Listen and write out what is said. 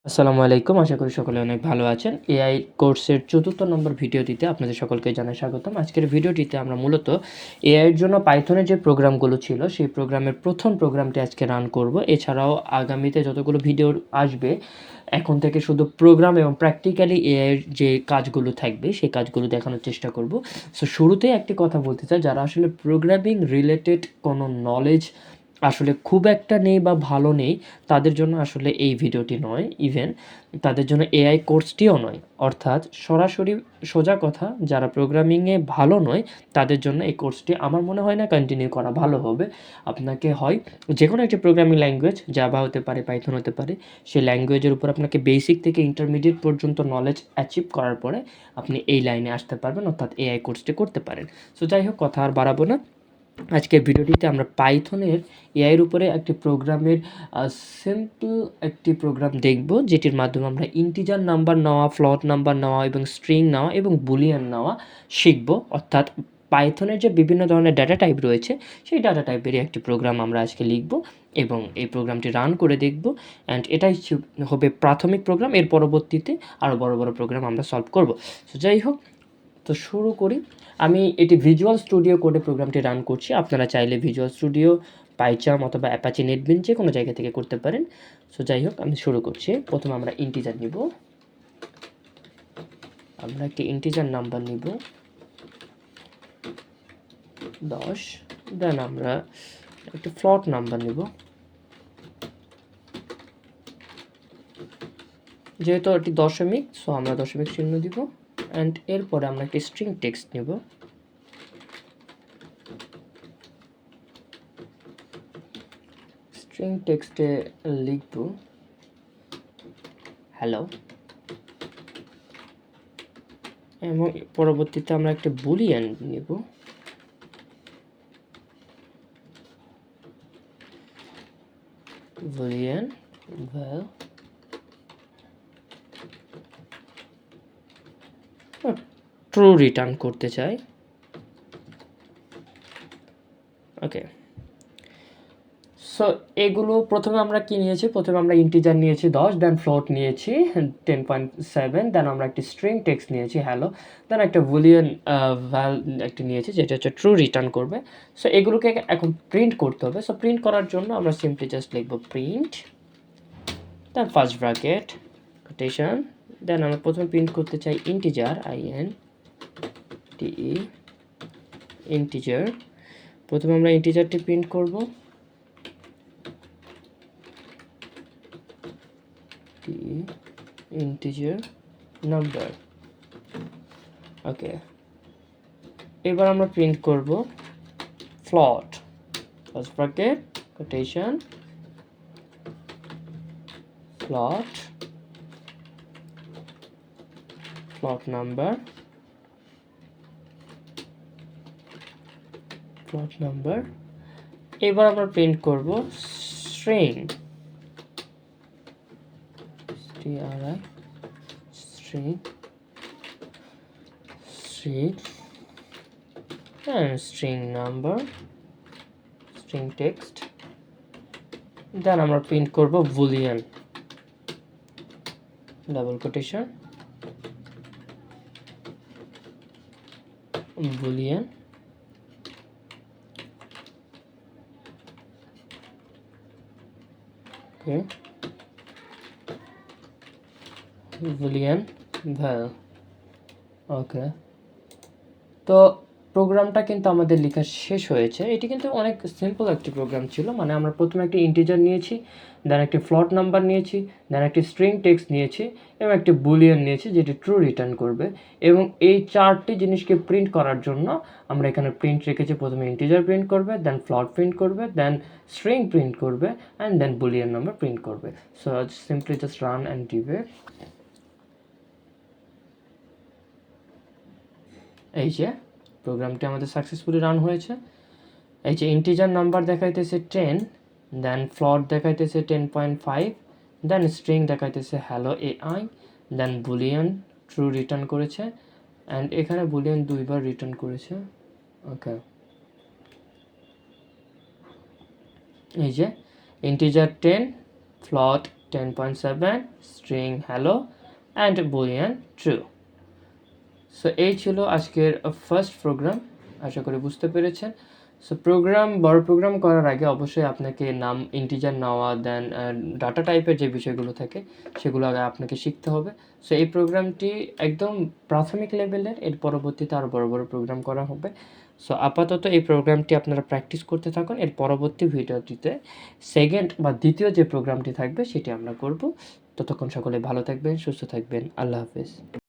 আসসালামু আলাইকুম। আশা করি সকলে অনেক ভালো আছেন। এআই কোর্সের ৪র্থ নম্বর ভিডিওটিতে আপনাদের সকলকে জানাই স্বাগতম। আজকের ভিডিওটিতে আমরা মূলত এআই এর জন্য পাইথনের যে প্রোগ্রামগুলো ছিল, সেই প্রোগ্রামের ১ম প্রোগ্রামটি আজকে রান করব। এছাড়াও আগামীতে যতগুলো ভিডিও আসবে, এখন থেকে শুধু প্রোগ্রাম এবং প্র্যাকটিক্যালি এআই এর যে কাজগুলো থাকবে, সেই কাজগুলো দেখানোর চেষ্টা করব। সো শুরুতেই একটি কথা বলতে চাই, যারা আসলে প্রোগ্রামিং রিলেটেড কোনো নলেজ আসলে খুব একটা নেই বা ভালো নেই, তাদের জন্য আসলে এই ভিডিওটি নয়। ইভেন তাদের জন্য এআই কোর্সটিও নয়। অর্থাৎ সরাসরি সোজা কথা, যারা প্রোগ্রামিংয়ে ভালো নয়, তাদের জন্য এই কোর্সটি আমার মনে হয় না কন্টিনিউ করা ভালো হবে। আপনাকে হয় যেকোনো একটি প্রোগ্রামিং ল্যাঙ্গুয়েজ, জাভা হতে পারে, পাইথন হতে পারে, সেই ল্যাঙ্গুয়েজের উপর আপনাকে বেসিক থেকে ইন্টারমিডিয়েট পর্যন্ত নলেজ অ্যাচিভ করার পরে আপনি এই লাইনে আসতে পারবেন, অর্থাৎ এআই কোর্সটি করতে পারেন। সো যাই হোক, কথা আর বাড়াবো না। আজকের ভিডিওটিতে আমরা পাইথনের এআই এর উপরে একটি প্রোগ্রামের সিম্পল একটি প্রোগ্রাম দেখব, যেটির মাধ্যমে আমরা ইন্টিজার নাম্বার নেওয়া, ফ্লোট নাম্বার নেওয়া এবং স্ট্রিং নেওয়া এবং বুলিয়ান নেওয়া শিখব। অর্থাৎ পাইথনের যে বিভিন্ন ধরনের ডাটা টাইপ রয়েছে, সেই ডাটা টাইপেরই একটি প্রোগ্রাম আমরা আজকে লিখব এবং এই প্রোগ্রামটি রান করে দেখব। অ্যান্ড এটাই হবে প্রাথমিক প্রোগ্রাম। এর পরবর্তীতে আরও বড় বড় প্রোগ্রাম আমরা সলভ করব। সো যাই হোক, তো শুরু করি। আমি এটি ভিজুয়াল স্টুডিও কোডে প্রোগ্রামটি রান করছি। আপনারা চাইলে ভিজুয়াল স্টুডিও, পাইচার্ম অথবা অ্যাপাচি নেটবিনস যে কোনো জায়গা থেকে করতে পারেন। সো যাই হোক, আমি শুরু করছি। প্রথমে আমরা ইন্টিজার নিব। আমরা একটি ইন্টিজার নাম্বার নিব 10। দেন আমরা একটি ফ্লোট নাম্বার নিব। যেহেতু এটি দশমিক, সো আমরা দশমিক চিহ্ন দিব। অ্যান্ড এরপরে আমরা একটি স্ট্রিং টেক্সট নিব। স্ট্রিং টেক্সটে লিখব হ্যালো, এবং পরবর্তীতে আমরা একটা বুলিয়ান নেব। বুলিয়ান ভ্যাল ট্রু রিটার্ন করতে চাই। ওকে, সো এগুলো প্রথমে আমরা কি নিয়েছি? প্রথমে আমরা ইন্টিজার নিয়েছি 10, দেন ফ্লোট নিয়েছি 10.7, দেন আমরা একটি স্ট্রিং টেক্সট নিয়েছি হ্যালো, দেন একটা বুলিয়ান ভ্যাল একটি নিয়েছি, যেটা হচ্ছে ট্রু রিটার্ন করবে। সো এগুলোকে এখন প্রিন্ট করতে হবে। সো প্রিন্ট করার জন্য আমরা সিম্পলি জাস্ট লিখব প্রিন্ট, দেন ফার্স্ট ব্র্যাকেট কোটেশন, দেন আমরা প্রথমে প্রিন্ট করতে চাই ইন্টিজার, INTE ইন্টিজার। প্রথমে আমরা ইন্টিজারটি প্রিন্ট করব। Integer number. ওকে, এবার আমরা প্রিন্ট করব float, first bracket quotation, float, float number, float number. এবার আমরা প্রিন্ট করব string, string, string, string number, string text. Then আমরা প্রিন্ট করব boolean, double quotation, boolean. Okay, boolean val. Okay, তো প্রোগ্রামটা কিন্তু আমাদের লেখা শেষ হয়েছে। এটি কিন্তু অনেক সিম্পল একটি প্রোগ্রাম ছিল। মানে আমরা প্রথমে একটি ইন্টিজার নিয়েছি, দেন একটি ফ্লোট নাম্বার নিয়েছি, দেন একটি স্ট্রিং টেক্সট নিয়েছি এবং একটি বুলিয়ান নিয়েছি, যেটি ট্রু রিটার্ন করবে। এবং এই চারটি জিনিসকে প্রিন্ট করার জন্য আমরা এখানে প্রিন্ট রেখেছি। প্রথমে ইন্টিজার প্রিন্ট করবে, দেন ফ্লোট প্রিন্ট করবে, দেন স্ট্রিং প্রিন্ট করবে, and then boolean number print করবে। So simply just run and debug. এই যে প্রোগ্রামটি আমাদের সাকসেসফুলি রান হয়েছে। এই যে ইন্টিজার নাম্বার দেখাইতেছে 10, দেন ফ্লোট দেখাইতেছে 10.5, দেন স্ট্রিং দেখাইতেছে হ্যালো AI, দেন বুলিয়ান ট্রু রিটার্ন করেছে, অ্যান্ড এখানে বুলিয়ান দুইবার রিটার্ন করেছে। ওকে, এই যে integer 10, float 10.7 string hello and Boolean true. So এই ছিল আজকের ফার্স্ট প্রোগ্রাম, আশা করি বুঝতে পেরেছেন। সো বড় প্রোগ্রাম করার আগে অবশ্যই আপনাকে নাম ইন্টিজার নেওয়া, দেন ডাটা টাইপের যে বিষয়গুলো থাকে সেগুলো আগে আপনাকে শিখতে হবে। সো এই প্রোগ্রামটি একদম প্রাথমিক লেভেলের, এর পরবর্তীতে আরও বড় বড় প্রোগ্রাম করা হবে। সো আপাতত এই প্রোগ্রামটি আপনারা প্র্যাকটিস করতে থাকুন, এর পরবর্তী ভিডিওটিতে সেকেন্ড বা দ্বিতীয় যে প্রোগ্রামটি থাকবে সেটি আমরা করব। ততক্ষণ সকলে ভালো থাকবেন, সুস্থ থাকবেন, আল্লাহ হাফেজ।